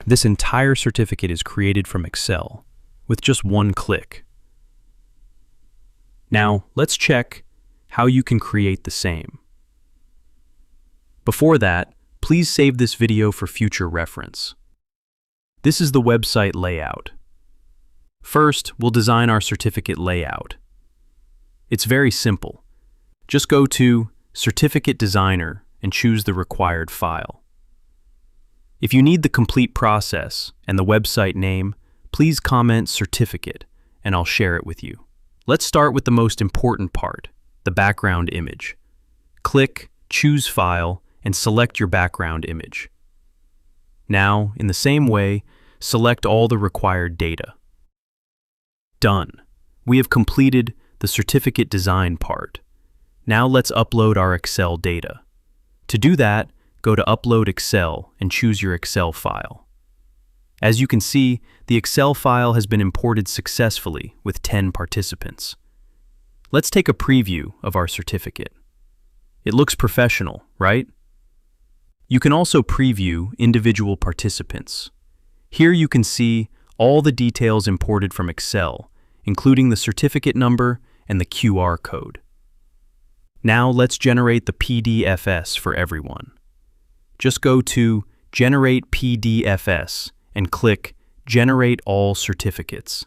This entire certificate is created from Excel with just one click. Now, let's check how you can create the same. Before that, please save this video for future reference. This is the website layout. First, we'll design our certificate layout. It's very simple. Just go to Certificate Designer and choose the required file. If you need the complete process and the website name, please comment certificate and I'll share it with you. Let's start with the most important part, the background image. Click Choose File and select your background image. Now, in the same way, select all the required data. Done. We have completed the certificate design part. Now let's upload our Excel data. To do that, go to Upload Excel and choose your Excel file. As you can see, the Excel file has been imported successfully with 10 participants. Let's take a preview of our certificate. It looks professional, right? You can also preview individual participants. Here you can see all the details imported from Excel, including the certificate number and the QR code. Now let's generate the PDFs for everyone. Just go to Generate PDFs and click Generate All Certificates.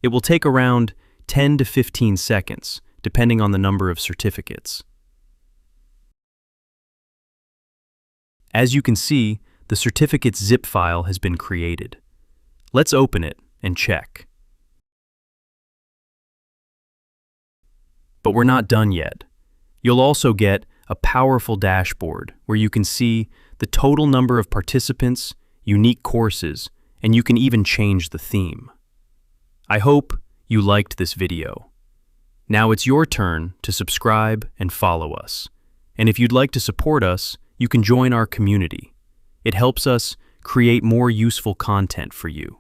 It will take around 10 to 15 seconds, depending on the number of certificates. As you can see, the certificate's zip file has been created. Let's open it and check. But we're not done yet. You'll also get a powerful dashboard where you can see the total number of participants, unique courses, and you can even change the theme. I hope you liked this video. Now it's your turn to subscribe and follow us. And if you'd like to support us, you can join our community. It helps us create more useful content for you.